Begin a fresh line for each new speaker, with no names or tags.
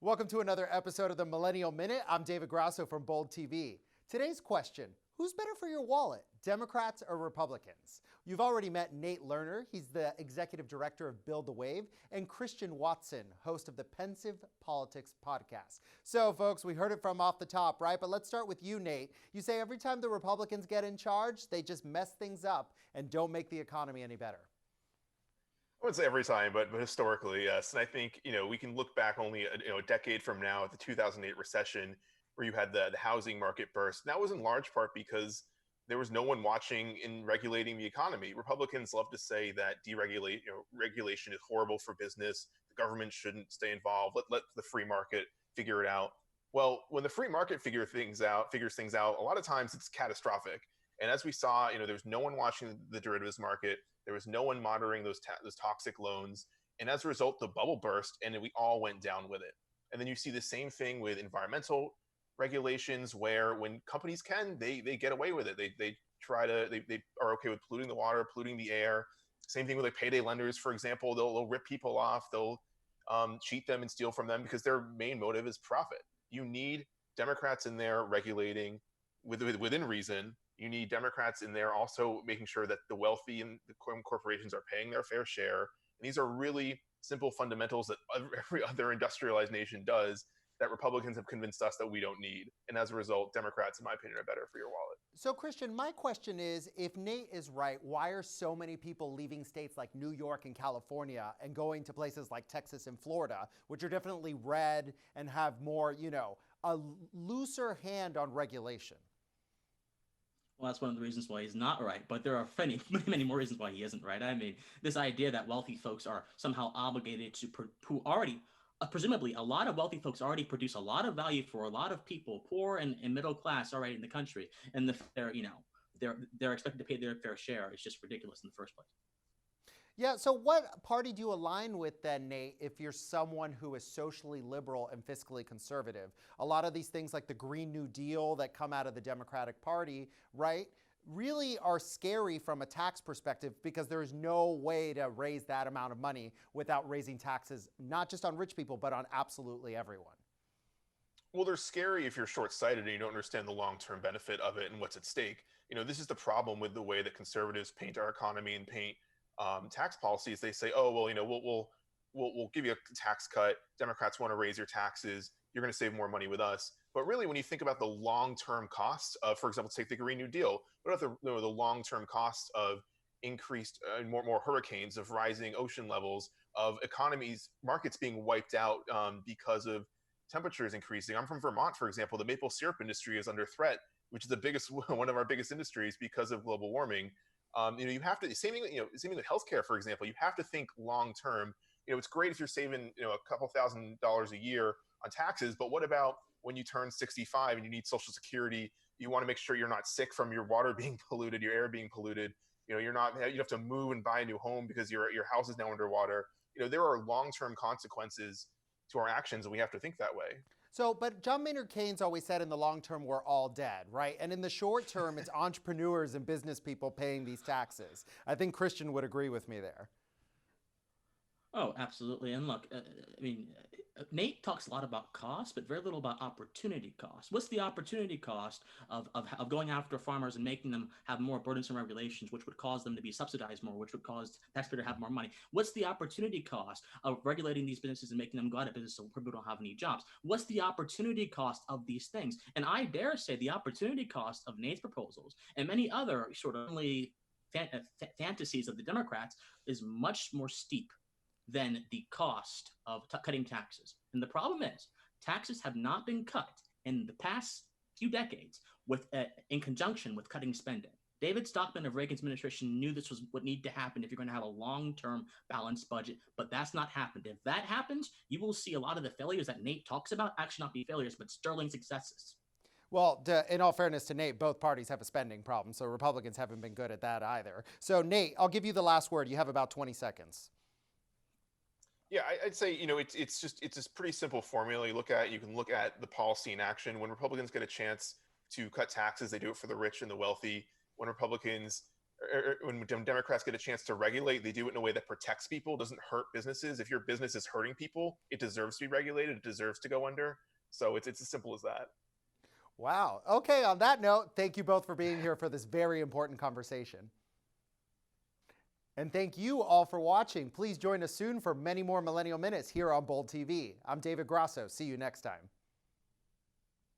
Welcome to another episode of the Millennial Minute. I'm David Grasso from Bold TV. Today's question, who's better for your wallet, Democrats or Republicans? You've already met Nate Lerner. He's the executive director of Build the Wave, and Christian Watson, host of the Pensive Politics podcast. So, folks, we heard it from off the top, right? But let's start with you, Nate. You say every time the Republicans get in charge, they just mess things up and don't make the economy any better.
I wouldn't say every time, but historically, yes. And I think, we can look back only a decade from now at the 2008 recession where you had the housing market burst. And that was in large part because there was no one watching and regulating the economy. Republicans love to say that regulation is horrible for business. The government shouldn't stay involved. Let the free market figure it out. Well, when the free market figures things out, a lot of times it's catastrophic. And as we saw, there's no one watching the derivatives market. There was no one monitoring those toxic loans. And as a result, the bubble burst and we all went down with it. And then you see the same thing with environmental regulations where when companies they get away with it. They are okay with polluting the water, polluting the air. Same thing with like payday lenders, for example. They'll rip people off. They'll cheat them and steal from them because their main motive is profit. You need Democrats in there regulating within reason. You need Democrats in there also making sure that the wealthy and the corporations are paying their fair share. And these are really simple fundamentals that every other industrialized nation does that Republicans have convinced us that we don't need. And as a result, Democrats, in my opinion, are better for your wallet.
So, Christian, my question is, if Nate is right, why are so many people leaving states like New York and California and going to places like Texas and Florida, which are definitely red and have more, a looser hand on regulation?
Well, that's one of the reasons why he's not right, but there are many, many more reasons why he isn't right. I mean, this idea that wealthy folks are somehow obligated to, who already, presumably, a lot of wealthy folks already produce a lot of value for a lot of people, poor and middle class, already in the country, and they're expected to pay their fair share. It's just ridiculous in the first place.
Yeah, so what party do you align with then, Nate, if you're someone who is socially liberal and fiscally conservative? A lot of these things like the Green New Deal that come out of the Democratic Party, right, really are scary from a tax perspective because there is no way to raise that amount of money without raising taxes, not just on rich people, but on absolutely everyone.
Well, they're scary if you're short-sighted and you don't understand the long-term benefit of it and what's at stake. This is the problem with the way that conservatives paint our economy and paint tax policies. They say, oh, well, we'll give you a tax cut. Democrats want to raise your taxes. You're going to save more money with us. But really, when you think about the long-term costs of, for example, take the Green New Deal, what about the long-term costs of increased more hurricanes, of rising ocean levels, of markets being wiped out because of temperatures increasing? I'm from Vermont, for example. The maple syrup industry is under threat, which is one of our biggest industries because of global warming. You have to, same thing with healthcare, for example. You have to think long term. It's great if you're saving, a couple $1,000s a year on taxes, but what about when you turn 65 and you need Social Security? You want to make sure you're not sick from your water being polluted, your air being polluted. You have to move and buy a new home because your house is now underwater. There are long-term consequences to our actions, and we have to think that way.
So, but John Maynard Keynes always said in the long term, we're all dead, right? And in the short term, it's entrepreneurs and business people paying these taxes. I think Christian would agree with me there.
Oh, absolutely. And look, Nate talks a lot about cost, but very little about opportunity cost. What's the opportunity cost of going after farmers and making them have more burdensome regulations, which would cause them to be subsidized more, which would cause taxpayers to have more money? What's the opportunity cost of regulating these businesses and making them go out of business so people don't have any jobs? What's the opportunity cost of these things? And I dare say the opportunity cost of Nate's proposals and many other sort of fantasies of the Democrats is much more steep than the cost of cutting taxes. And the problem is, taxes have not been cut in the past few decades in conjunction with cutting spending. David Stockman of Reagan's administration knew this was what needed to happen if you're going to have a long-term balanced budget, but that's not happened. If that happens, you will see a lot of the failures that Nate talks about actually not be failures, but sterling successes.
Well, in all fairness to Nate, both parties have a spending problem, so Republicans haven't been good at that either. So, Nate, I'll give you the last word. You have about 20 seconds.
Yeah, I'd say, it's a pretty simple formula. You can look at the policy in action. When Republicans get a chance to cut taxes, they do it for the rich and the wealthy. When Republicans when Democrats get a chance to regulate, they do it in a way that protects people, doesn't hurt businesses. If your business is hurting people, it deserves to be regulated. It deserves to go under. So it's as simple as that.
Wow. Okay, on that note, thank you both for being here for this very important conversation. And thank you all for watching. Please join us soon for many more Millennial Minutes here on Bold TV. I'm David Grasso. See you next time.